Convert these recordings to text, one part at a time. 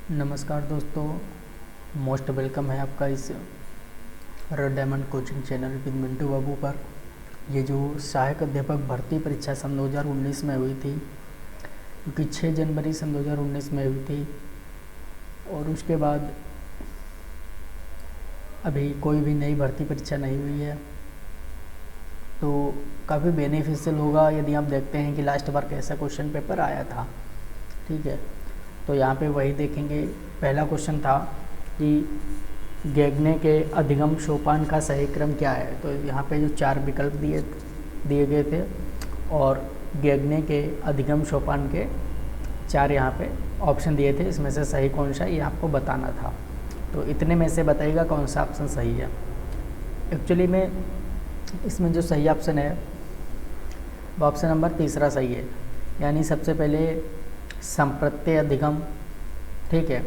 नमस्कार दोस्तों, most welcome है आपका इस red diamond coaching channel with Mintu Babu पर। ये जो सहायक अध्यापक भर्ती परीक्षा सन 2019 में हुई थी, क्योंकि 6 जनवरी सन 2019 में हुई थी और उसके बाद अभी कोई भी नई भर्ती परीक्षा नहीं हुई है, तो काफ़ी बेनिफिशियल होगा यदि आप देखते हैं कि लास्ट बार कैसा क्वेश्चन पेपर आया था। ठीक है, तो यहाँ पे वही देखेंगे। पहला क्वेश्चन था कि गैगने के अधिगम सोपान का सही क्रम क्या है। तो यहाँ पे जो 4 विकल्प दिए गए थे और गैगने के अधिगम सोपान के 4 यहाँ पे ऑप्शन दिए थे, इसमें से सही कौन सा ये आपको बताना था। तो इतने में से बताइएगा कौन सा ऑप्शन सही है। एक्चुअली में इसमें जो सही ऑप्शन है वो ऑप्शन नंबर 3 सही है, यानी सबसे पहले संप्रत्यय अधिगम, ठीक है,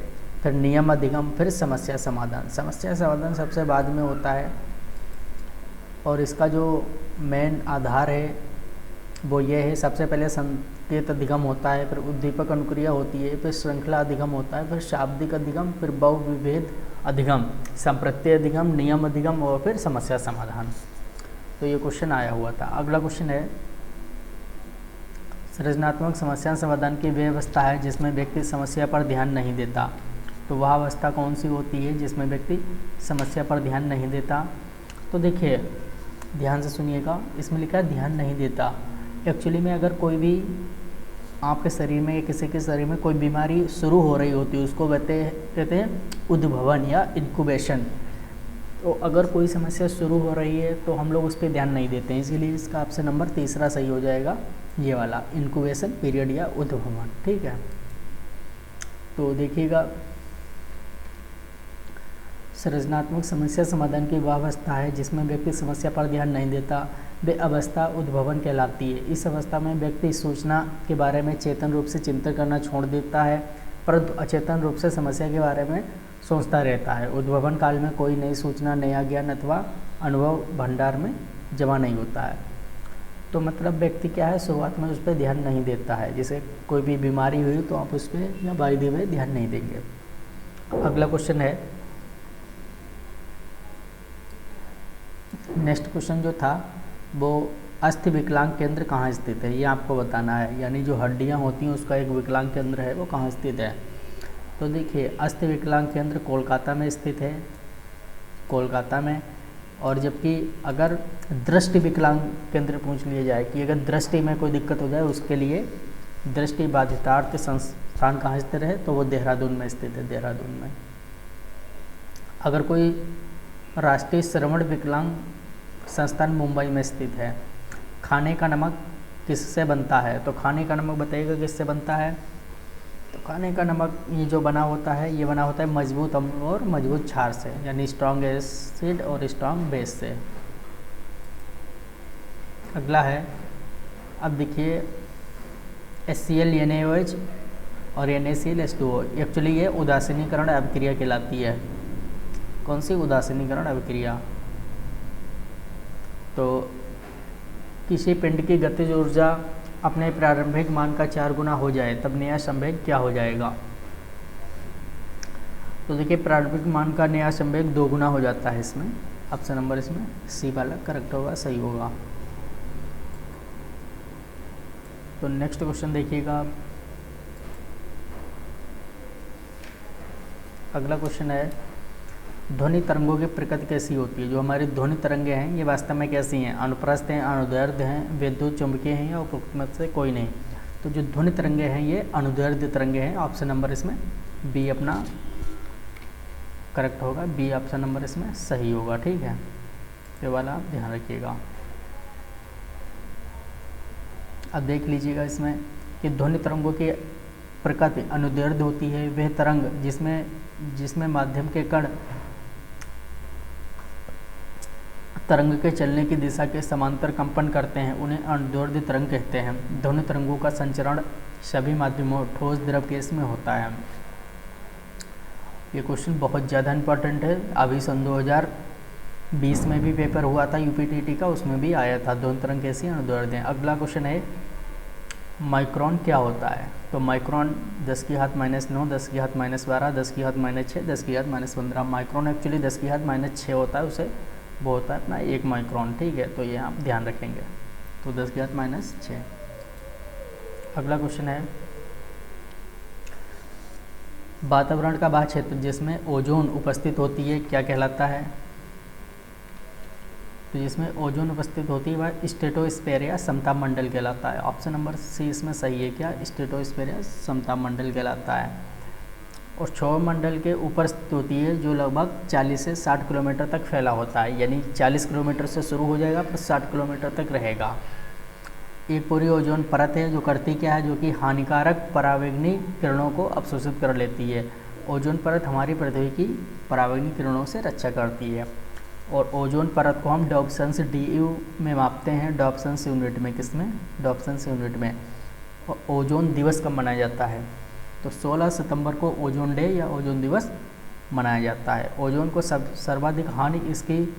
फिर नियम अधिगम, फिर समस्या समाधान। समस्या समाधान सबसे बाद में होता है और इसका जो मेन आधार है वो ये है, सबसे पहले संकेत अधिगम होता है, फिर उद्दीपक अनुक्रिया होती है, फिर श्रृंखला अधिगम होता है, फिर शाब्दिक अधिगम, फिर बहुविभेद अधिगम, संप्रत्यय अधिगम, नियम अधिगम और फिर समस्या समाधान। तो ये क्वेश्चन आया हुआ था। अगला क्वेश्चन है, सृजनात्मक समस्या समाधान की वह अवस्था है जिसमें व्यक्ति समस्या पर ध्यान नहीं देता। तो वह अवस्था कौन सी होती है जिसमें व्यक्ति समस्या पर ध्यान नहीं देता। तो देखिए ध्यान से सुनिएगा, इसमें लिखा है ध्यान नहीं देता। एक्चुअली में अगर कोई भी आपके शरीर में या किसी के शरीर में कोई बीमारी शुरू हो रही होती है, उसको कहते हैं उद्भवन या इनक्यूबेशन। तो अगर कोई समस्या शुरू हो रही है तो हम लोग उस पर ध्यान नहीं देते हैं, इसीलिए इसका ऑप्शन नंबर 3 सही हो जाएगा, ये वाला इनक्यूबेशन पीरियड या उद्भवन। ठीक है, तो देखिएगा, सृजनात्मक समस्या समाधान की वह अवस्था है जिसमें व्यक्ति समस्या पर ध्यान नहीं देता, वे अवस्था उद्भवन कहलाती है। इस अवस्था में व्यक्ति सूचना के बारे में चेतन रूप से चिंतन करना छोड़ देता है, परंतु अचेतन रूप से समस्या के बारे में सोचता रहता है। उद्भवन काल में कोई नई सूचना, नया ज्ञान अथवा अनुभव भंडार में जमा नहीं होता है। तो मतलब व्यक्ति क्या है, शुरुआत में उस पर ध्यान नहीं देता है। जैसे कोई भी बीमारी हुई तो आप उस पर या बाई दी वे ध्यान नहीं देंगे। अगला क्वेश्चन है, नेक्स्ट क्वेश्चन जो था वो अस्थि विकलांग केंद्र कहाँ स्थित है, ये आपको बताना है। यानी जो हड्डियाँ होती हैं उसका एक विकलांग केंद्र है, वो कहाँ स्थित है। तो देखिए अस्थि विकलांग केंद्र कोलकाता में स्थित है, कोलकाता में। और जबकि अगर दृष्टि विकलांग केंद्र पूछ लिया जाए कि अगर दृष्टि में कोई दिक्कत हो जाए उसके लिए दृष्टि बाधितार्थ संस्थान कहाँ स्थित है, तो वो देहरादून में स्थित है, देहरादून में। अगर कोई राष्ट्रीय श्रवण विकलांग संस्थान मुंबई में स्थित है। खाने का नमक किससे बनता है, तो खाने का नमक बताइएगा किससे बनता है। तो खाने का नमक ये जो बना होता है, ये बना होता है मजबूत अम्ल और मजबूत क्षार से, यानी स्ट्रॉन्ग एसिड और स्ट्रॉन्ग बेस से। अगला है, अब देखिए HCl NaOH और NaCl H2O, एक्चुअली ये उदासीनीकरण अभिक्रिया कहलाती है। कौन सी उदासीनीकरण अभिक्रिया। तो किसी पिंड की गतिज ऊर्जा अपने प्रारंभिक मान का 4 गुना हो जाए तब नया संवेग क्या हो जाएगा। तो देखिए प्रारंभिक मान का नया संवेग 2 गुना हो जाता है। इसमें ऑप्शन नंबर इसमें सी वाला करेक्ट होगा, सही होगा। तो नेक्स्ट क्वेश्चन देखिएगा, अगला क्वेश्चन है, ध्वनि तरंगों की प्रकृति कैसी होती है। जो हमारी ध्वनि तरंगे हैं ये वास्तव में कैसी हैं, अनुप्रस्थ हैं, अनुदैर्ध्य हैं, विद्युत चुंबकीय हैं या उपरोक्त में से कोई नहीं। तो जो ध्वनि तरंगे हैं ये अनुदैर्ध्य तरंगे हैं। ऑप्शन नंबर इसमें बी अपना करेक्ट होगा, बी ऑप्शन नंबर इसमें सही होगा। ठीक है, ये वाला आप ध्यान रखिएगा। अब देख लीजिएगा इसमें कि ध्वनि तरंगों की प्रकृति अनुदैर्ध्य होती है। वह तरंग जिसमें माध्यम के कण तरंग के चलने की दिशा के समांतर कंपन करते हैं उन्हें अनुदैर्ध्य तरंग कहते हैं। ध्वनि तरंगों का संचरण सभी माध्यमों ठोस द्रव केस में होता है। ये क्वेश्चन बहुत ज़्यादा इंपॉर्टेंट है। अभी सन 2020 में भी पेपर हुआ था UPTT का, उसमें भी आया था ध्वनि तरंग कैसी अनुदैर्ध्य। अगला क्वेश्चन है, माइक्रोन क्या होता है? तो माइक्रोन 10⁻⁻9, 10⁻12, 10⁻6, 10⁻15। माइक्रोन एक्चुअली 10⁻6 होता है, उसे वो होता है अपना 1 माइक्रोन, ठीक है। तो ये आप ध्यान रखेंगे, तो 10⁻6। अगला क्वेश्चन है, वातावरण का वह क्षेत्र जिसमें ओजोन उपस्थित होती है क्या कहलाता है? तो जिसमें ओजोन उपस्थित होती है वह स्ट्रेटोस्फेयर या समताप मंडल कहलाता है। ऑप्शन नंबर सी इसमें सही है, क्या? स्ट्रेटोस्फेयर या समताप मंडल कहलाता है। और क्षोभ मंडल के ऊपर स्थित होती है जो लगभग 40 से 60 किलोमीटर तक फैला होता है, यानी 40 किलोमीटर से शुरू हो जाएगा पर 60 किलोमीटर तक रहेगा। एक पूरी ओजोन परत है जो करती क्या है, जो कि हानिकारक परावैंगनी किरणों को अवशोषित कर लेती है। ओजोन परत हमारी पृथ्वी की परावैंगनी किरणों से रक्षा करती है। और ओजोन परत को हम डॉप्सन्स DU में मापते हैं, डॉप्सन्स यूनिट में। किसमें? डॉप्सन्स यूनिट में। और ओजोन दिवस कब मनाया जाता है? तो 16 सितंबर को ओजोन डे या ओजोन दिवस मनाया जाता है। ओजोन को सर्वाधिक हानि इसकी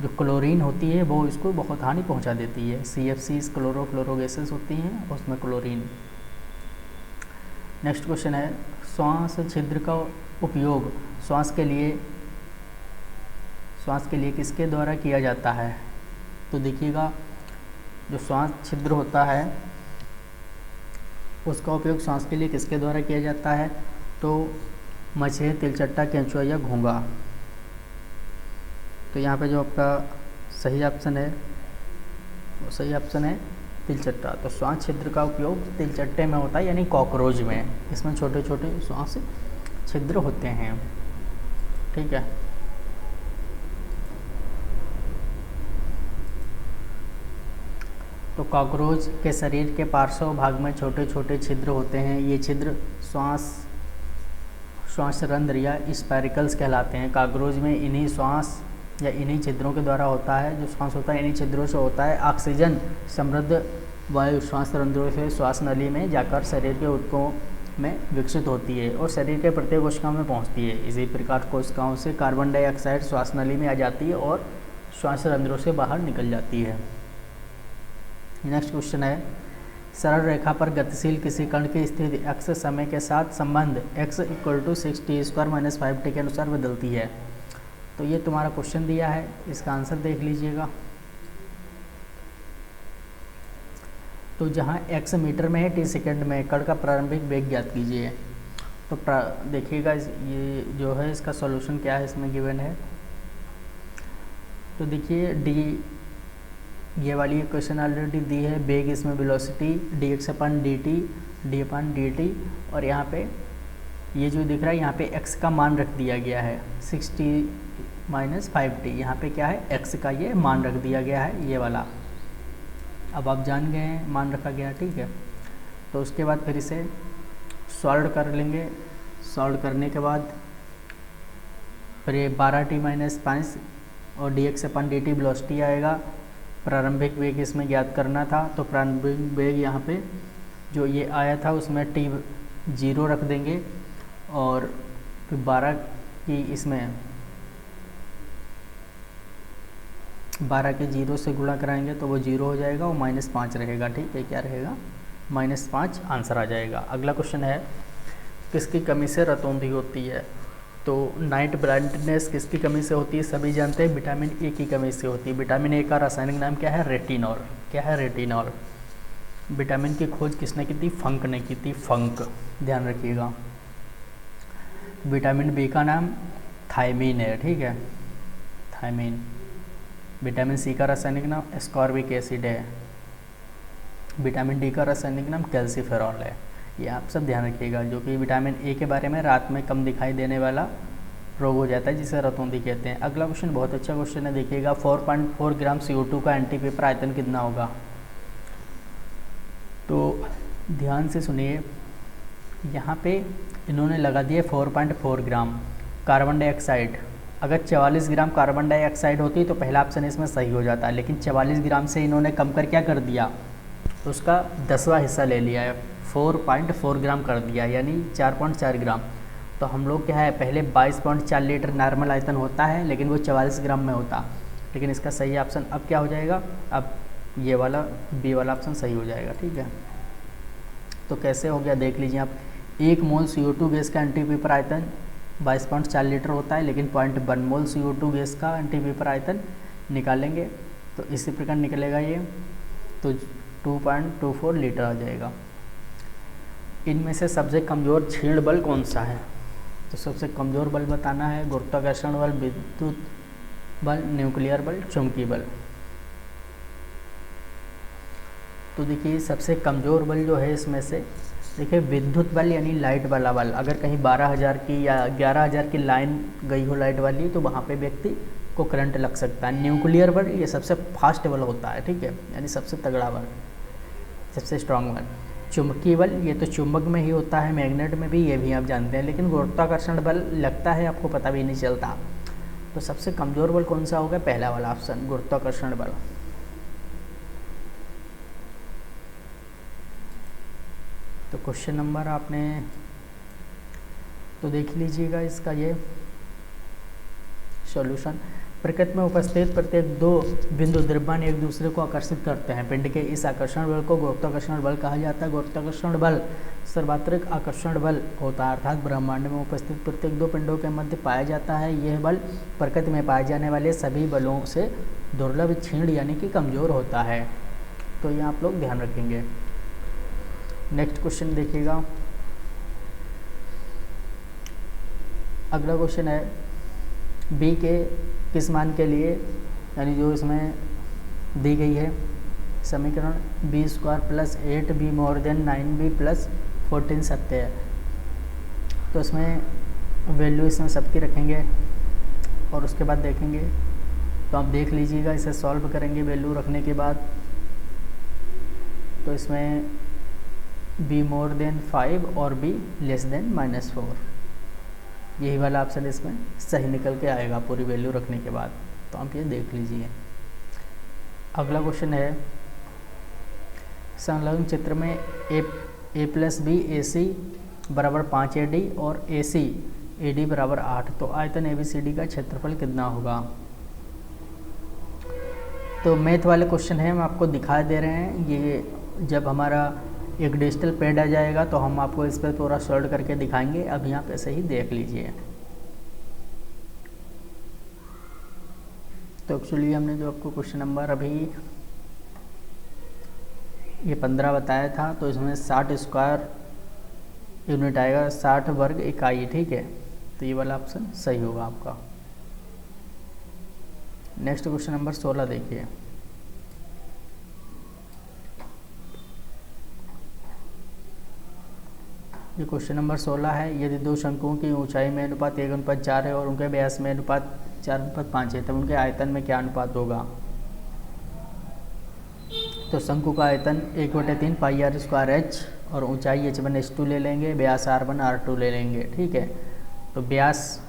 जो क्लोरीन होती है वो इसको बहुत हानि पहुंचा देती है। CFCs क्लोरोफ्लोरो गैसेस होती हैं, उसमें क्लोरीन। नेक्स्ट क्वेश्चन है, श्वास छिद्र का उपयोग श्वास के लिए किसके द्वारा किया जाता है? तो देखिएगा, जो श्वास छिद्र होता है उसका उपयोग श्वास के लिए किसके द्वारा किया जाता है? तो मछली, तिलचट्टा, केंचुआ या घोंगा। तो यहाँ पे जो आपका सही ऑप्शन है वो सही ऑप्शन है तिलचट्टा। तो श्वास छिद्र का उपयोग तिलचट्टे में होता है, यानी कॉकरोच में। इसमें छोटे छोटे श्वास छिद्र होते हैं, ठीक है। तो कॉकरोच के शरीर के पार्श्व भाग में छोटे छोटे छिद्र होते हैं। ये छिद्र श्वास रंध्र या स्पाइरिकल्स कहलाते हैं। कॉकरोच में इन्हीं श्वास या इन्हीं छिद्रों के द्वारा होता है, जो श्वास होता है इन्हीं छिद्रों से होता है। ऑक्सीजन समृद्ध वायु श्वास रंध्रों से श्वास नली में जाकर शरीर के ऊतकों में विकसित होती है और शरीर के प्रत्येक कोशिकाओं में पहुंचती है। इसी प्रकार कोशिकाओं से कार्बन डाइऑक्साइड श्वास नली में आ जाती है और श्वास रंध्रों से बाहर निकल जाती है। नेक्स्ट क्वेश्चन है, सरल रेखा पर गतिशील किसी कण की स्थिति x समय के साथ संबंध x = 6t² - 5t के अनुसार बदलती है। तो ये तुम्हारा क्वेश्चन दिया है, इसका आंसर देख लीजिएगा। तो जहाँ x मीटर में है, t सेकंड में, कण का प्रारंभिक वेग ज्ञात कीजिए। तो देखिएगा ये जो है इसका सॉल्यूशन क्या है, इसमें गिवन है। तो देखिए ये वाली इक्वेशन ऑलरेडी दी है। वेग इसमें वेलोसिटी dx/dt, d/dt, और यहाँ पे ये जो दिख रहा है यहाँ पे x का मान रख दिया गया है 6t - 5t। यहाँ पे क्या है, x का ये मान रख दिया गया है, ये वाला। अब आप जान गए हैं मान रखा गया, ठीक है। तो उसके बाद फिर इसे सॉल्व कर लेंगे। सॉल्व करने के बाद फिर ये 12t - 5 और dx/dt वेलोसिटी आएगा। प्रारंभिक वेग इसमें ज्ञात करना था, तो प्रारंभिक वेग यहाँ पे जो ये आया था उसमें t 0 रख देंगे और फिर 12 की इसमें 12 के 0 से गुणा कराएंगे तो वो 0 हो जाएगा और -5 रहेगा, ठीक है। क्या रहेगा? -5 आंसर आ जाएगा। अगला क्वेश्चन है, किसकी कमी से रतौंधी होती है? तो नाइट ब्लाइंडनेस किसकी कमी से होती है? सभी जानते हैं विटामिन ए की कमी से होती है। विटामिन ए का रासायनिक नाम क्या है? रेटिनॉल। क्या है? रेटिनॉल। विटामिन की खोज किसने की थी? फंक ने की थी, फंक, ध्यान रखिएगा। विटामिन बी का नाम थायमीन है, ठीक है, थायमीन। विटामिन सी का रासायनिक नाम एस्कॉर्बिक एसिड है। विटामिन डी का रासायनिक नाम कैल्सीफेरॉल है। ये आप सब ध्यान रखिएगा, जो कि विटामिन ए के बारे में रात में कम दिखाई देने वाला रोग हो जाता है जिसे रतौंधी कहते हैं। अगला क्वेश्चन बहुत अच्छा क्वेश्चन है, देखिएगा। 4.4 ग्राम CO2 का एंटी पेपर आयतन कितना होगा? तो ध्यान से सुनिए, यहाँ पे इन्होंने लगा दिया 4.4 ग्राम कार्बन डाइऑक्साइड। अगर 44 ग्राम कार्बन डाइऑक्साइड होती तो पहला ऑप्शन इसमें सही हो जाता है, लेकिन 44 ग्राम से इन्होंने कम कर क्या कर दिया, तो उसका 10वां हिस्सा ले लिया है, 4.4 ग्राम कर दिया, यानी 4.4 ग्राम। तो हम लोग क्या है, पहले 22.4 लीटर नॉर्मल आयतन होता है, लेकिन वो 44 ग्राम में होता। लेकिन इसका सही ऑप्शन अब क्या हो जाएगा? अब ये वाला बी वाला ऑप्शन सही हो जाएगा, ठीक है। तो कैसे हो गया देख लीजिए आप। 1 मोल CO2 गैस का एंटीपेपर आयतन 22.4 लीटर होता है, लेकिन 0.1 मोल CO2 गैस का एंटीपेपर आयतन निकालेंगे तो इसी प्रकार निकलेगा ये, तो 2.24 लीटर आ जाएगा। इनमें से सबसे कमज़ोर क्षीण बल कौन सा है? तो सबसे कमज़ोर बल बताना है गुरुत्वाकर्षण बल, विद्युत बल, न्यूक्लियर बल, चुंबकीय बल। तो देखिए सबसे कमज़ोर बल जो है इसमें से, देखिए विद्युत बल यानी लाइट वाला बल। अगर कहीं 12,000 की या 11,000 की लाइन गई हो लाइट वाली तो वहाँ पे व्यक्ति को करंट लग सकता है। न्यूक्लियर बल ये सबसे फास्ट बल होता है, ठीक है, यानी सबसे तगड़ा बल, सबसे स्ट्रांग बल। चुंबकीय बल ये तो चुंबक में ही होता है, मैग्नेट में भी, ये भी आप जानते हैं, लेकिन गुरुत्वाकर्षण बल लगता है आपको पता भी नहीं चलता। तो सबसे कमज़ोर बल कौन सा होगा? पहला वाला ऑप्शन, गुरुत्वाकर्षण बल। तो क्वेश्चन नंबर आपने तो देख लीजिएगा इसका ये सॉल्यूशन। प्रकृति में उपस्थित प्रत्येक 2 बिंदु द्रव्यमान एक दूसरे को आकर्षित करते हैं। पिंड के इस आकर्षण बल को गुरुत्वाकर्षण बल कहा जाता है। गुरुत्वाकर्षण बल सर्वात्रिक आकर्षण बल होता है, अर्थात ब्रह्मांड में उपस्थित प्रत्येक 2 पिंडों के मध्य पाया जाता है। यह बल प्रकृति में पाए जाने वाले सभी बलों से दुर्लभ, क्षीण यानी कि कमज़ोर होता है। तो ये आप लोग ध्यान रखेंगे। नेक्स्ट क्वेश्चन देखिएगा। अगला क्वेश्चन है बी के किस मान के लिए, यानी जो इसमें दी गई है समीकरण b² + 8b > 9b + 14 सत्य है। तो इसमें वैल्यू इसमें सबकी रखेंगे और उसके बाद देखेंगे। तो आप देख लीजिएगा, इसे सॉल्व करेंगे वैल्यू रखने के बाद। तो इसमें b > 5 और b <- 4, यही वाला ऑप्शन इसमें सही निकल के आएगा पूरी वैल्यू रखने के बाद। तो आप ये देख लीजिए। अगला क्वेश्चन है संलग्न चित्र में a + b AC = 5 AD और AC AD = 8। तो आयतन ABCD का क्षेत्रफल कितना होगा? तो मैथ वाले क्वेश्चन है, हम आपको दिखा दे रहे हैं। ये जब हमारा एक डिजिटल पैड आ जाएगा तो हम आपको इस पर थोड़ा सॉल्व करके दिखाएंगे। अभी आप ऐसे ही देख लीजिए। तो एक्चुअली हमने जो आपको क्वेश्चन नंबर अभी ये 15 बताया था, तो इसमें 60 स्क्वायर यूनिट आएगा, 60 वर्ग इकाई, ठीक है। तो ये वाला ऑप्शन सही होगा आपका। नेक्स्ट क्वेश्चन नंबर 16 देखिए। ये क्वेश्चन नंबर 16 है। यदि 2 शंकुओं की ऊंचाई में अनुपात 1:4 है और उनके व्यास में अनुपात 4:5 है, तब उनके आयतन में क्या अनुपात होगा? तो शंकु का आयतन 1/3 πr² और ऊंचाई h1h2 ले लेंगे, व्यास r1 r2 ले लेंगे, ठीक है। तो व्यास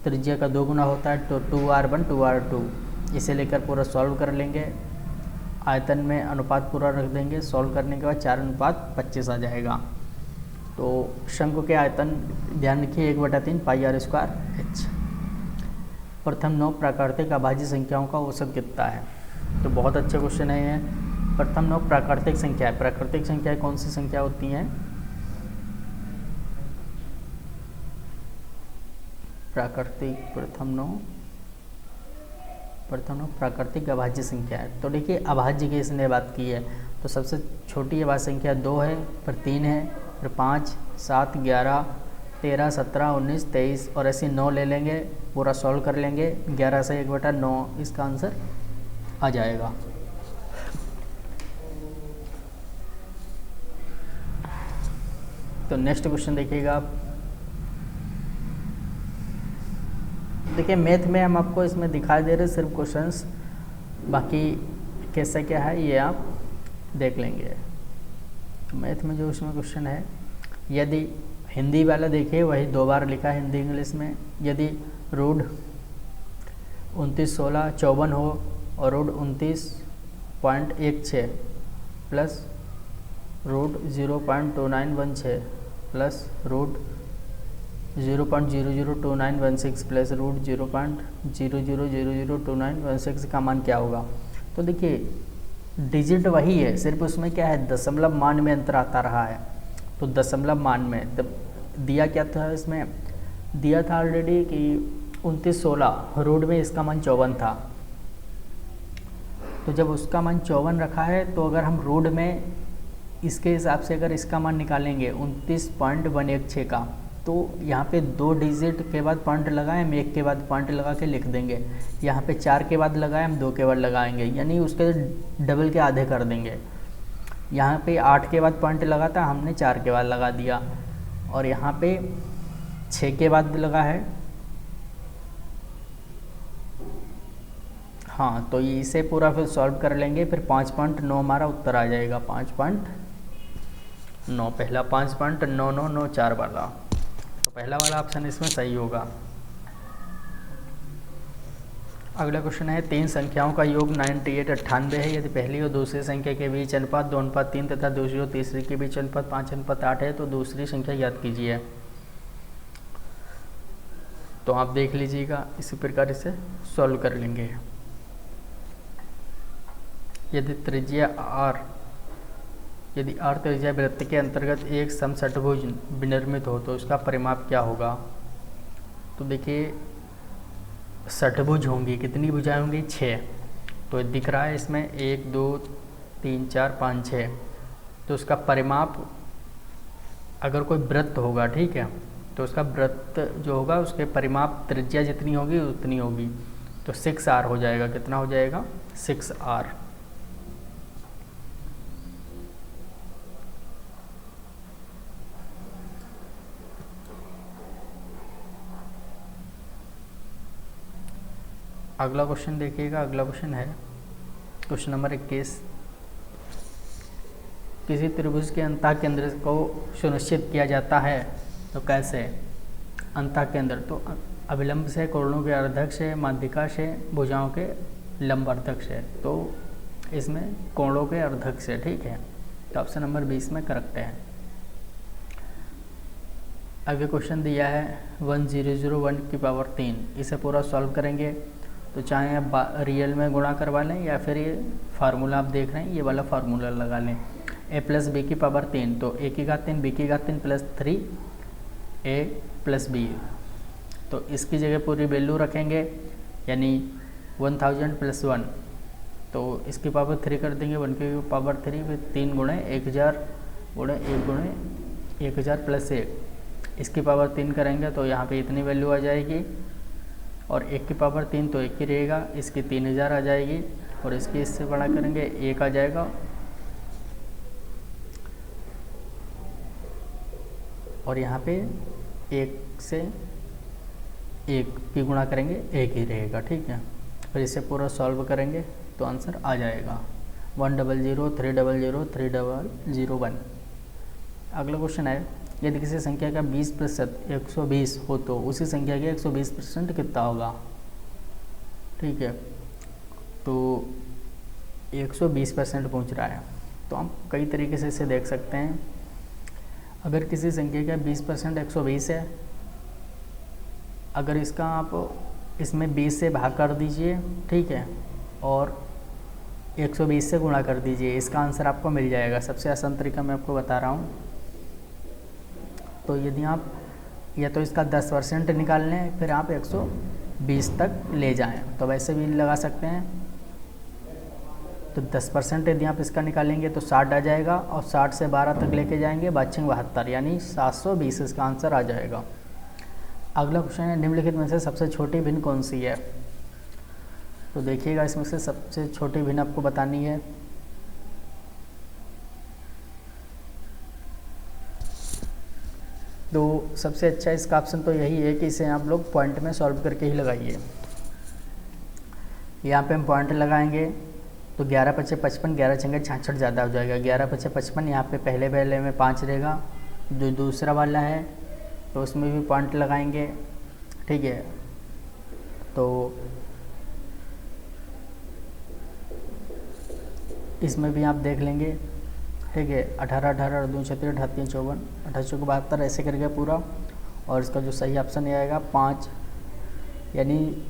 त्रिज्या का 2 गुना होता है, तो 2r1 2r2, इसे लेकर पूरा सॉल्व कर लेंगे। आयतन में अनुपात पूरा रख देंगे, सॉल्व करने के बाद 4:25 आ जाएगा। तो शंकु के आयतन ध्यान रखिए 1/3 πr²h। प्रथम 9 प्राकृतिक अभाज्य संख्याओं का औसत कितना है? तो बहुत अच्छा क्वेश्चन है ये। प्रथम 9 प्राकृतिक संख्या है। प्राकृतिक संख्याएं कौन सी संख्या होती हैं? प्राकृतिक प्रथम 9 प्राकृतिक अभाज्य संख्या है। तो देखिए अभाज्य की इसने बात की है, तो सबसे छोटी अभाज्य संख्या 2 है, फिर 3 है, फिर 5, 7, 11, 13, 17, 19, 23 और ऐसे 9 ले लेंगे, पूरा सॉल्व कर लेंगे। 11 से 1/9 इसका आंसर आ जाएगा। तो नेक्स्ट क्वेश्चन देखिएगा आप। देखिए मैथ में हम आपको इसमें दिखाई दे रहे सिर्फ क्वेश्चंस, बाकी कैसा क्या है ये आप देख लेंगे। मैथ में जो इसमें क्वेश्चन है, यदि हिंदी वाला देखिए वही 2 बार लिखा है हिंदी इंग्लिश में। यदि रूट 29, 16, 54 हो और root 29.16 plus root 0.2916 plus root 0.002916 plus root 0.00002916 का मान क्या होगा? तो देखिए डिजिट वही है, सिर्फ उसमें क्या है दशमलव मान में अंतर आता रहा है। तो दशमलव मान में तब दिया क्या था, इसमें दिया था ऑलरेडी कि 2916, रोड में इसका मान 54 था। तो जब उसका मान 54 रखा है तो अगर हम रोड में इसके हिसाब से अगर इसका मान निकालेंगे 29.116 का, तो यहाँ पे 2 डिजिट के बाद पॉइंट लगाएं, हम 1 के बाद पॉइंट लगा के लिख देंगे। यहाँ पे 4 के बाद लगाएं, हम 2 के बाद लगाएंगे, यानी उसके डबल के आधे कर देंगे। यहाँ पे 8 के बाद पॉइंट लगा था, हमने 4 के बाद लगा दिया, और यहाँ पे 6 के बाद लगा है। हाँ, तो इसे पूरा फिर सॉल्व कर लेंगे, फिर 5.9 हमारा उत्तर आ जाएगा, 5.9, पहला 5.9994 वाला, तो पहला वाला ऑप्शन इसमें सही होगा। अगला क्वेश्चन है 3 संख्याओं का योग 98 98 है, यदि पहली और दूसरी संख्या के बीच अनुपात 2:3 तथा दूसरी और तीसरी के बीच अनुपात 5:8 है, तो दूसरी संख्या ज्ञात कीजिए। तो आप देख लीजिएगा, इसी प्रकार इसे सॉल्व कर लेंगे। यदि त्रिज्या r त्रिज्या वृत्त के अंतर्गत एक समषटभुज विनिर्मित हो तो उसका परिमाप क्या होगा। तो देखिए षटभुज होंगी, कितनी भुजाएं होंगी, 6। तो दिख रहा है इसमें 1 2 3 4 5 6, तो उसका परिमाप अगर कोई वृत्त होगा, ठीक है, तो उसका वृत्त जो होगा उसके परिमाप त्रिज्या जितनी होगी उतनी होगी, तो 6r हो जाएगा। कितना हो जाएगा, 6r। अगला क्वेश्चन देखिएगा, अगला क्वेश्चन है क्वेश्चन नंबर 21। किसी त्रिभुज के अंतः केंद्र को सुनिश्चित किया जाता है, तो कैसे। अंतः केंद्र तो अभिलंब से, कोणों के अर्धक से, माध्यिका से, भुजाओं के लंबार्धक से, तो इसमें कोणों के अर्धक से, ठीक है, तो ऑप्शन नंबर 20 में करेक्ट है। आगे क्वेश्चन दिया है 1001 की पावर 3, इसे पूरा सॉल्व करेंगे। तो चाहे आप रियल में गुणा करवा लें या फिर ये फार्मूला आप देख रहे हैं, ये वाला फार्मूला लगा लें। a प्लस बी की पावर 3, तो a की घात 3 b की घात 3 प्लस 3 a प्लस बी, तो इसकी जगह पूरी वैल्यू रखेंगे, यानी 1000 प्लस 1, तो इसकी पावर 3 कर देंगे, 1 की पावर 3, फिर 3 गुणे 1000 गुणे 1 गुणे 1000 प्लस 1, इसकी पावर 3 करेंगे तो यहाँ पे इतनी वैल्यू आ जाएगी, और 1 की पावर 3 तो 1 ही रहेगा, इसकी 3000 आ जाएगी, और इसकी इससे बड़ा करेंगे 1 आ जाएगा, और यहाँ पे 1 से 1 की गुणा करेंगे 1 ही रहेगा, ठीक है। फिर इसे पूरा सॉल्व करेंगे तो आंसर आ जाएगा 100 300 3001। अगला क्वेश्चन है यदि किसी संख्या का 20% 120 हो तो उसी संख्या के 120% कितना होगा, ठीक है। तो 120% पहुँच रहा है, तो हम कई तरीके से इसे देख सकते हैं। अगर किसी संख्या का 20% 120 है, अगर इसका आप इसमें 20 से भाग कर दीजिए, ठीक है, और 120 से गुणा कर दीजिए, इसका आंसर आपको मिल जाएगा। सबसे आसान तरीका मैं आपको बता रहा हूँ। तो यदि आप या तो इसका 10% निकाल लें, फिर आप 120 तक ले जाएं, तो वैसे भी लगा सकते हैं। तो 10% यदि आप इसका निकालेंगे तो 60 आ जाएगा, और 60 से 12 तक लेके जाएंगे, 72, यानी 720 इसका आंसर आ जाएगा। अगला क्वेश्चन है निम्नलिखित में से सबसे छोटी भिन्न कौन सी है। तो देखिएगा, इसमें से सबसे छोटी भिन्न आपको बतानी है। तो सबसे अच्छा इसका ऑप्शन तो यही है कि इसे आप लोग पॉइंट में सॉल्व करके ही लगाइए। यहाँ पे हम पॉइंट लगाएंगे तो 11 × 5 = 55, 11 × 6 = 66 ज़्यादा हो जाएगा। 11 × 5 = 55, यहाँ पे पहले में 5 रहेगा। जो दूसरा वाला है तो उसमें भी पॉइंट लगाएंगे, ठीक है। तो इसमें भी आप देख लेंगे, ठीक है। 18 18 और 2 36 38 54 28 को 72 ऐसे करके पूरा, और इसका जो सही ऑप्शन ये आएगा 5, यानी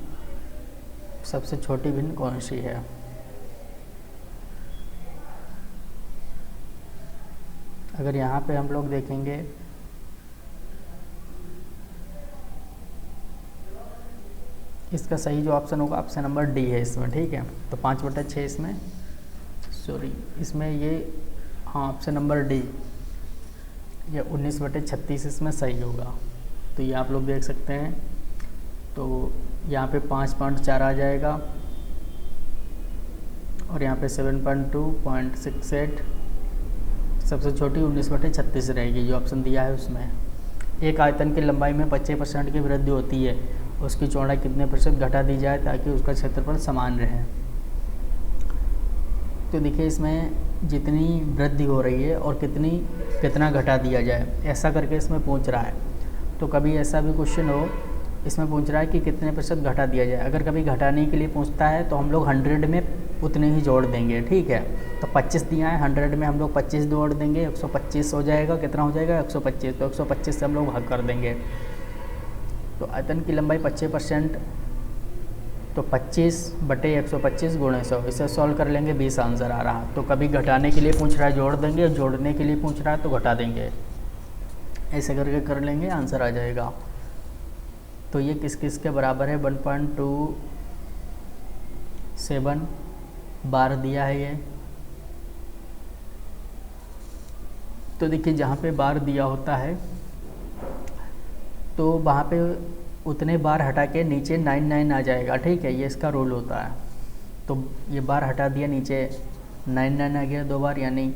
सबसे छोटी भिन्न कौन सी है। अगर यहाँ पे हम लोग देखेंगे इसका सही जो ऑप्शन होगा ऑप्शन नंबर डी है इसमें, ठीक है। तो 5/6 इसमें, सॉरी इसमें ये, हाँ ऑप्शन नंबर डी, ये 19/36 इसमें सही होगा। तो ये आप लोग देख सकते हैं। तो यहाँ पे 5.4 आ जाएगा और यहाँ पे 7.2.68, सबसे छोटी 19/36 रहेगी जो ऑप्शन दिया है उसमें। एक आयतन की लंबाई में 25% की वृद्धि होती है, उसकी चौड़ाई कितने प्रतिशत घटा दी जाए ताकि उसका क्षेत्रफल समान रहे। तो देखिए इसमें जितनी वृद्धि हो रही है और कितना घटा दिया जाए, ऐसा करके इसमें पूछ रहा है। तो कभी ऐसा भी क्वेश्चन हो, इसमें पूछ रहा है कि कितने प्रतिशत घटा दिया जाए। अगर कभी घटाने के लिए पूछता है तो हम लोग 100 में उतने ही जोड़ देंगे, ठीक है। तो 25 दिया है, 100 में हम लोग 25 जोड़ देंगे, 125 हो जाएगा। कितना हो जाएगा? 125। तो 125 से हम लोग भाग कर देंगे। तो आयतन की लंबाई 25%, तो 25/125 × 100, इसे सॉल्व कर लेंगे, 20 आंसर आ रहा। तो कभी घटाने के लिए पूछ रहा है जोड़ देंगे, जोड़ने के लिए पूछ रहा है तो घटा देंगे, ऐसे करके कर लेंगे, आंसर आ जाएगा। तो ये किस किस के बराबर है? 1.27 बार दिया है ये। तो देखिए जहाँ पे बार दिया होता है तो वहाँ पे उतने बार हटा के नीचे 99 आ जाएगा, ठीक है। ये इसका रूल होता है। तो ये बार हटा दिया, नीचे 99 आ गया 2 बार यानी।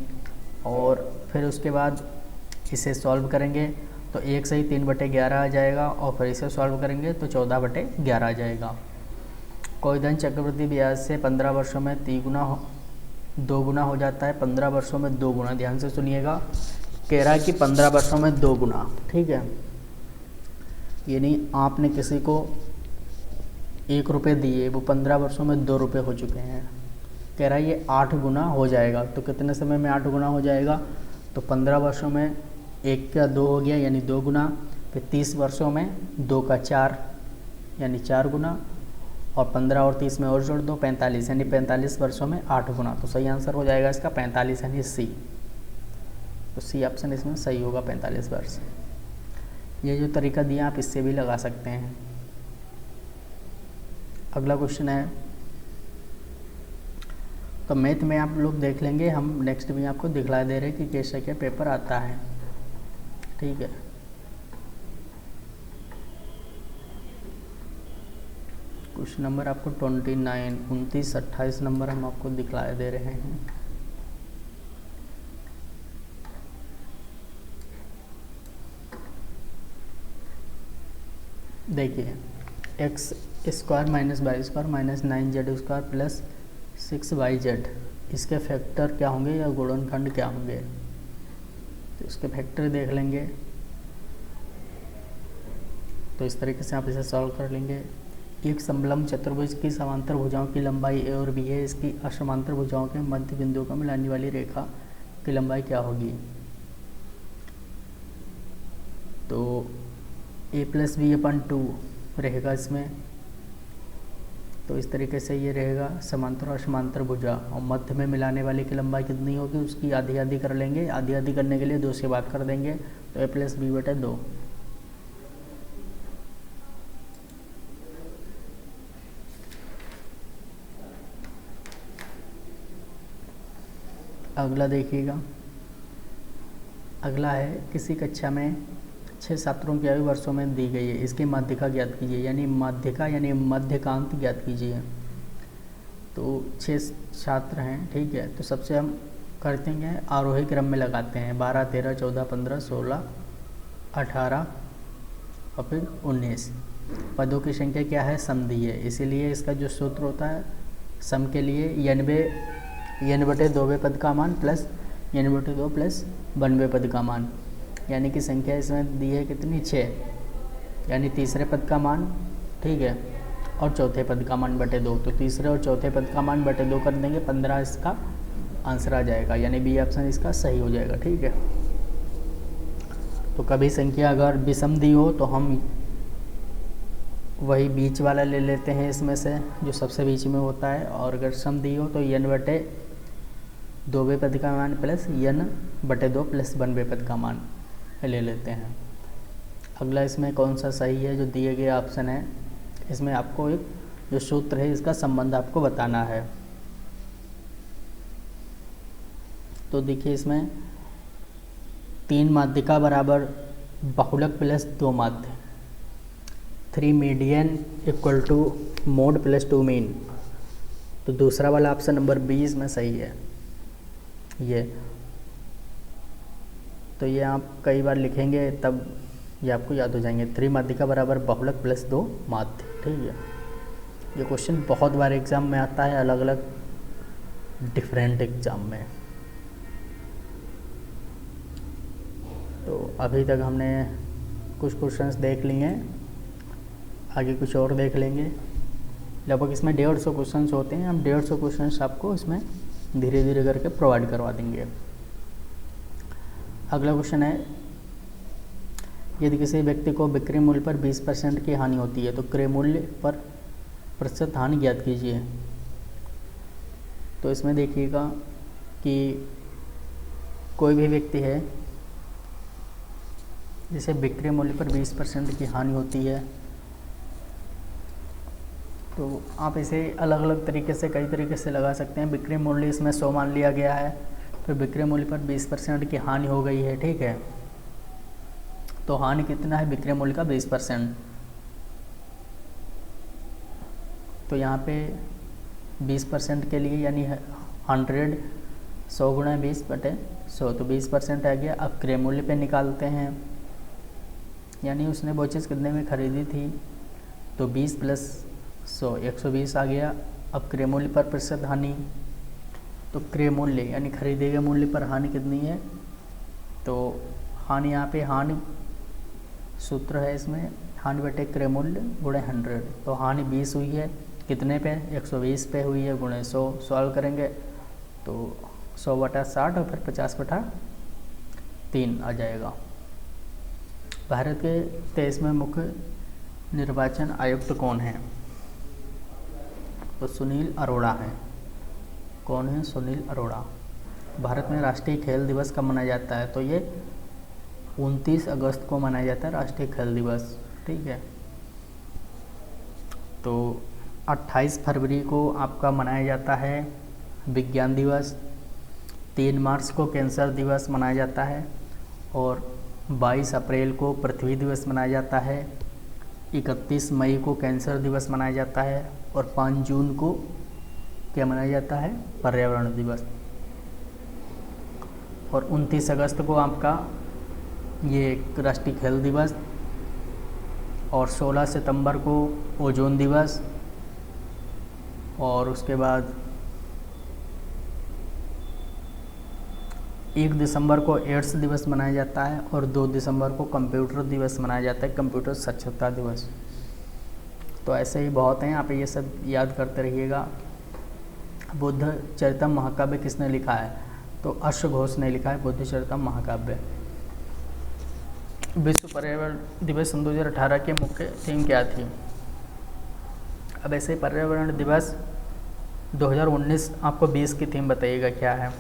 और फिर उसके बाद इसे सॉल्व करेंगे तो 1 से ही 3/11 आ जाएगा और फिर इसे सॉल्व करेंगे तो 14/11 आ जाएगा। कोई धन चक्रवृद्धि ब्याज से 15 वर्षों में 2 गुना हो जाता है, 15 वर्षों में 2 गुना। ध्यान से सुनिएगा, कह रहा है कि 15 वर्षों में 2 गुना, ठीक है। यानी आपने किसी को 1 रुपये दिए, वो 15 वर्षों में 2 रुपये हो चुके हैं। कह रहा है ये 8 गुना हो जाएगा। तो कितने समय में 8 गुना हो जाएगा? तो 15 वर्षों में 1 का 2 हो गया यानी 2 गुना, फिर 30 वर्षों में 2 का 4 यानी 4 गुना, और 15 और 30 में और जोड़ दो 45 यानी 45 वर्षों में 8 गुना। तो सही आंसर हो जाएगा इसका 45 यानी सी। तो सी ऑप्शन इसमें सही होगा, 45 वर्ष। ये जो तरीका दिया आप इससे भी लगा सकते हैं। अगला क्वेश्चन है, तो मैथ में आप लोग देख लेंगे, हम नेक्स्ट भी आपको दिखला दे रहे हैं कि कैसे क्या पेपर आता है, ठीक है। क्वेश्चन नंबर आपको 29, 29, 28 नंबर हम आपको दिखला दे रहे हैं। देखिए x² - y² - 9z² plus 6yz, इसके फैक्टर क्या होंगे या गुणनखंड क्या होंगे? तो इसके फैक्टर देख लेंगे। तो इस तरीके से आप इसे सॉल्व कर लेंगे। एक समलंब चतुर्भुज की समांतर भुजाओं की लंबाई a और b है, इसकी असमांतर भुजाओं के मध्य बिंदुओं को मिलाने वाली रेखा की लंबाई क्या होगी? तो a + b/2 रहेगा इसमें। तो इस तरीके से ये रहेगा समांतर और समांतर भुजा, और मध्य में मिलाने वाले की लंबाई कितनी होगी उसकी आधी आधी कर लेंगे। आधी आधी करने के लिए 2 से भाग कर देंगे, तो a + b/2। अगला देखिएगा, अगला है किसी कक्षा में 6 छात्रों की आयु वर्षों में दी गई है, इसकी माध्यिका ज्ञात कीजिए। यानी माध्यिका यानी मध्यकांक ज्ञात कीजिए। तो 6 छात्र हैं, ठीक है। तो सबसे हम करते हैं आरोही क्रम में लगाते हैं, 12, 13, 14, 15, 16, 18 और फिर 19। पदों की संख्या क्या है? समद्वितीय है, इसीलिए इसका जो सूत्र होता है सम के लिए n/2वें पद का मान प्लस n/2 प्लस 1वें पद का मान, यानी कि संख्या इसमें दी है कितनी? 6, यानी तीसरे पद का मान, ठीक है, और चौथे पद का मान बटे 2। तो तीसरे और चौथे पद का मान बटे 2 कर देंगे, 15 इसका आंसर आ जाएगा, यानी बी ऑप्शन इसका सही हो जाएगा, ठीक है। तो कभी संख्या अगर विषम दी हो तो हम वही बीच वाला ले लेते हैं इसमें से जो सबसे बीच में होता है, और अगर सम दी हो तो n/2 2वें पद का मान प्लस n/2 प्लस 1वें पद का मान ले लेते हैं। अगला इसमें कौन सा सही है, जो दिए गए ऑप्शन है इसमें आपको एक जो सूत्र है इसका संबंध आपको बताना है। तो देखिए इसमें 3 माध्यिका बराबर बहुलक प्लस 2 माध्य, 3 median equal to mode plus 2 mean. तो दूसरा वाला ऑप्शन नंबर 20 में सही है ये। तो ये आप कई बार लिखेंगे तब ये आपको याद हो जाएंगे। 3 माध्यिका बराबर बहुलक प्लस 2 माध्य, ठीक है। ये क्वेश्चन बहुत बार एग्जाम में आता है, अलग अलग डिफरेंट एग्जाम में। तो अभी तक हमने कुछ क्वेश्चंस देख लिए, आगे कुछ और देख लेंगे। लगभग इसमें 150 क्वेश्चंस होते हैं, हम 150 क्वेश्चंस आपको इसमें धीरे धीरे करके प्रोवाइड करवा देंगे। अगला क्वेश्चन है, यदि किसी व्यक्ति को बिक्री मूल्य पर 20% की हानि होती है तो क्रय मूल्य पर प्रतिशत हानि ज्ञात कीजिए। तो इसमें देखिएगा कि कोई भी व्यक्ति है जिसे बिक्री मूल्य पर 20% की हानि होती है, तो आप इसे अलग अलग तरीके से, कई तरीके से लगा सकते हैं। बिक्री मूल्य इसमें 100 मान लिया गया है, फिर बिक्री मूल्य पर 20% की हानि हो गई है, ठीक है। तो हानि कितना है, बिक्री मूल्य का 20%। तो यहाँ पे 20% के लिए यानी 100 100 गुणा 20/100, तो 20% आ गया। अब क्रय मूल्य पे निकालते हैं, यानी उसने वो चीज़ कितने में खरीदी थी, तो 20 प्लस 100 120 आ गया। अब क्रय मूल्य पर प्रतिशत हानि, तो क्रय मूल्य यानी खरीदे गए मूल्य पर हानि कितनी है, तो हानि यहाँ पे हानि सूत्र है इसमें, हानि बटे क्रय मूल्य गुणे 100। तो हानि 20 हुई है, कितने पे, 120 पे हुई है, गुणे 100। सॉल्व करेंगे तो 100/60 और फिर 50/3 आ जाएगा। भारत के 23वें मुख्य निर्वाचन आयुक्त कौन है, तो सुनील अरोड़ा है। कौन है, सुनील अरोड़ा। भारत में राष्ट्रीय खेल दिवस कब मनाया जाता है, तो ये 29 अगस्त को मनाया जाता है राष्ट्रीय खेल दिवस, ठीक है। तो 28 फरवरी को आपका मनाया जाता है विज्ञान दिवस, 3 मार्च को कैंसर दिवस मनाया जाता है, और 22 अप्रैल को पृथ्वी दिवस मनाया जाता है, 31 मई को कैंसर दिवस मनाया जाता है, और 5 जून को क्या मनाया जाता है, पर्यावरण दिवस। और 29 अगस्त को आपका ये राष्ट्रीय खेल दिवस, और 16 सितंबर को ओजोन दिवस, और उसके बाद 1 दिसंबर को एड्स दिवस मनाया जाता है, और 2 दिसंबर को कंप्यूटर दिवस मनाया जाता है, कंप्यूटर साक्षरता दिवस। तो ऐसे ही बहुत हैं, आप ये सब याद करते रहिएगा। बुद्ध चरितम महाकाव्य किसने लिखा है, तो अश्वघोष ने लिखा है बुद्ध चरितम महाकाव्य। विश्व पर्यावरण दिवस 2018 के मुख्य थीम क्या थी। अब ऐसे पर्यावरण दिवस 2019 आपको 20 की थीम बताइएगा क्या है,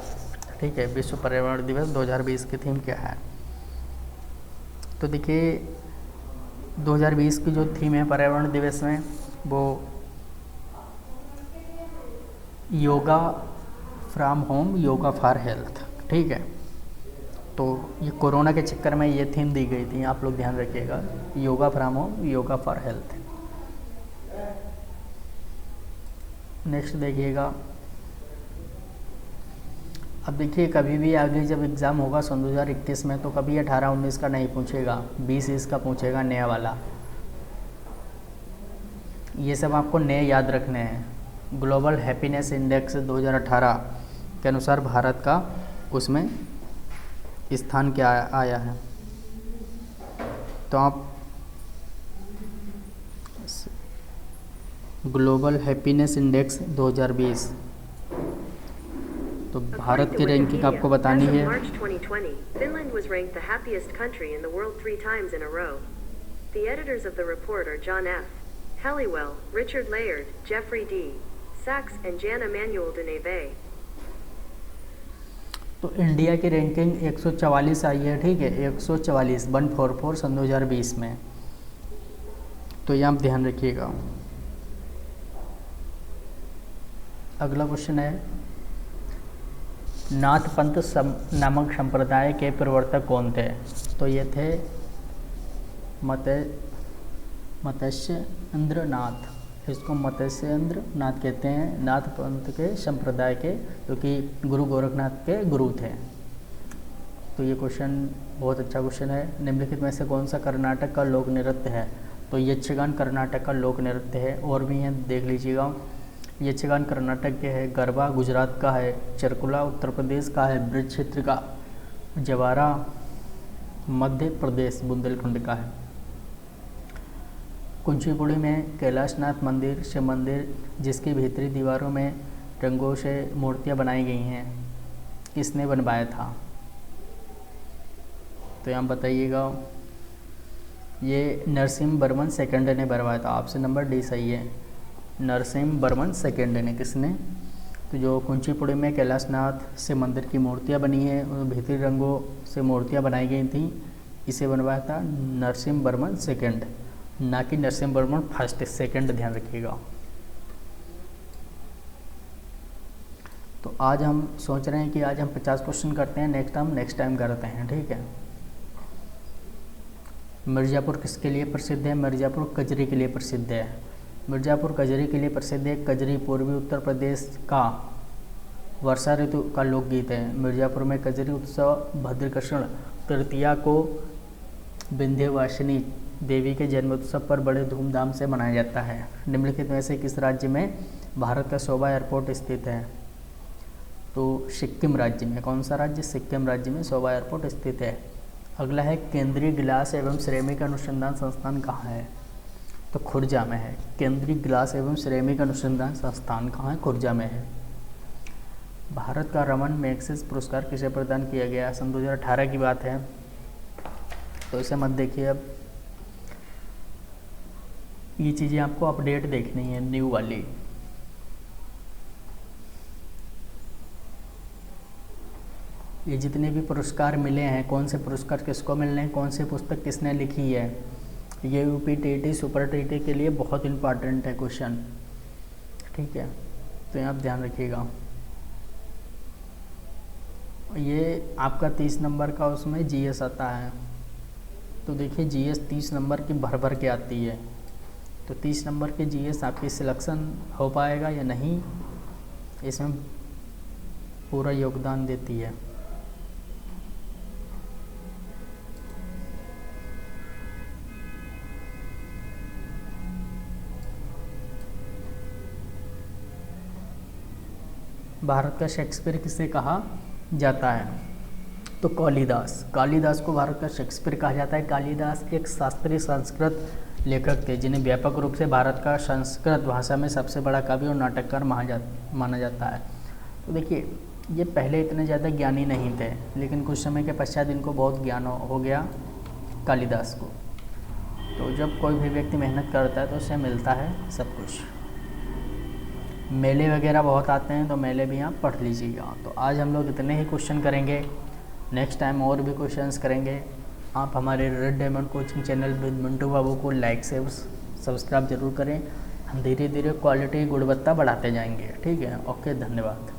ठीक है। विश्व पर्यावरण दिवस 2020 की थीम क्या है, तो देखिए 2020 की जो थीम है पर्यावरण दिवस में, वो yoga from home yoga for health, ठीक है। तो ये कोरोना के चक्कर में ये थीम दी गई थी, आप लोग ध्यान रखिएगा, yoga from home yoga for health. Next देखिएगा, अब देखिए कभी भी आगे जब एग्ज़ाम होगा सन 2021 में, तो कभी 18-19 का नहीं पूछेगा, 20 का पूछेगा नया वाला। ये सब आपको नए याद रखने हैं। ग्लोबल हैप्पीनेस इंडेक्स 2018 के अनुसार भारत का उसमें स्थान क्या आया है, तो आप ग्लोबल हैप्पीनेस इंडेक्स 2020, तो भारत की रैंकिंग आपको बतानी है। March 2020, Finland was ranked the happiest country in the world 3 times in a row. The editors of the report are John F. Halliwell, Richard Layard, Jeffrey D. Sachs, and Jan Emanuel de Neve. तो India की ranking 144 आई है, ठीक है, 144 144 सन 2020 में। तो ये आप ध्यान रखिएगा। अगला क्वेश्चन है, नाथ पंथ नामक संप्रदाय के प्रवर्तक कौन थे? तो ये थे मत्स्येंद्र नाथ, इसको मत्स्येंद्र नाथ कहते हैं, नाथ पंथ के संप्रदाय के, जो कि गुरु गोरखनाथ के गुरु थे। तो ये क्वेश्चन बहुत अच्छा क्वेश्चन है। निम्नलिखित में से कौन सा कर्नाटक का लोक नृत्य है? तो यक्षगान कर्नाटक का लोक नृत्य है। और भी हैं, देख लीजिएगा। यक्षगान कर्नाटक के है, गरबा गुजरात का है, चरकुला उत्तर प्रदेश का है, ब्रज क्षेत्र का, जवारा मध्य प्रदेश बुंदेलखंड का है। कुचिपुड़ी में कैलाशनाथ मंदिर शिव मंदिर, जिसकी भीतरी दीवारों में रंगों से मूर्तियां बनाई गई हैं, किसने बनवाया था? तो यहाँ बताइएगा। ये नरसिम्हा वर्मन सेकंड ने बनवाया था। ऑप्शन नंबर डी सही है, नरसिम्हा वर्मन सेकंड ने। किसने? तो जो कुचिपुड़ी में कैलाशनाथ शिव मंदिर की मूर्तियाँ बनी हैं, उन भीतरी रंगों से मूर्तियाँ बनाई गई थी, इसे बनवाया था नरसिम्हा वर्मन सेकंड, ना कि नरसिम्हा वर्मन फर्स्ट, सेकंड ध्यान रखिएगा। तो आज हम सोच रहे हैं कि आज हम 50 क्वेश्चन करते हैं, नेक्स्ट टाइम करते हैं, ठीक है। मिर्ज़ापुर किसके लिए प्रसिद्ध है? मिर्ज़ापुर कजरी के लिए प्रसिद्ध है। मिर्ज़ापुर कजरी के लिए प्रसिद्ध है। कजरी पूर्वी उत्तर प्रदेश का वर्षा ऋतु का लोकगीत है। मिर्ज़ापुर में कजरी उत्सव भद्रकृष्ण तृतीया को विंध्यवासिनी देवी के जन्मोत्सव पर बड़े धूमधाम से मनाया जाता है। निम्नलिखित में से किस राज्य में भारत का शोभा एयरपोर्ट स्थित है? तो सिक्किम राज्य में। कौन सा राज्य? सिक्किम राज्य में शोभा एयरपोर्ट स्थित है। अगला है, केंद्रीय गिलास एवं सिरेमिक अनुसंधान संस्थान कहाँ है? तो खुर्जा में है। केंद्रीय गिलास एवं सिरेमिक अनुसंधान संस्थान कहाँ है? खुर्जा में है। भारत का रमन मैग्सेसे पुरस्कार किसे प्रदान किया गया? सन 2018 की बात है, तो इसे मत देखिए। अब ये चीज़ें आपको अपडेट देखनी है, न्यू वाली। ये जितने भी पुरस्कार मिले हैं, कौन से पुरस्कार किसको मिलने हैं, कौन सी पुस्तक किसने लिखी है, ये यूपी सुपर टीटी के लिए बहुत इम्पॉर्टेंट है क्वेश्चन, ठीक है। तो यहाँ आप ध्यान रखिएगा। ये आपका 30 नंबर का उसमें जीएस आता है। तो देखिए, जीएस 30 नंबर की भर के आती है। तो 30 नंबर के जीएस आपकी सिलेक्शन हो पाएगा या नहीं, इसमें पूरा योगदान देती है। भारत का शेक्सपियर किसे कहा जाता है? तो कालिदास को भारत का शेक्सपियर कहा जाता है। कालिदास एक शास्त्रीय संस्कृत लेखक थे, जिन्हें व्यापक रूप से भारत का संस्कृत भाषा में सबसे बड़ा कवि और नाटककार माना जाता है। तो देखिए, ये पहले इतने ज़्यादा ज्ञानी नहीं थे, लेकिन कुछ समय के पश्चात इनको बहुत ज्ञान हो गया कालिदास को। तो जब कोई भी व्यक्ति मेहनत करता है तो उसे मिलता है सब कुछ। मेले वगैरह बहुत आते हैं, तो मेले भी आप पढ़ लीजिएगा। तो आज हम लोग इतने ही क्वेश्चन करेंगे, नेक्स्ट टाइम और भी क्वेश्चंस करेंगे। आप हमारे red diamond coaching channel with Mintu Babu को लाइक से सब्सक्राइब जरूर करें। हम धीरे धीरे क्वालिटी गुणवत्ता बढ़ाते जाएंगे, ठीक है। ओके, धन्यवाद।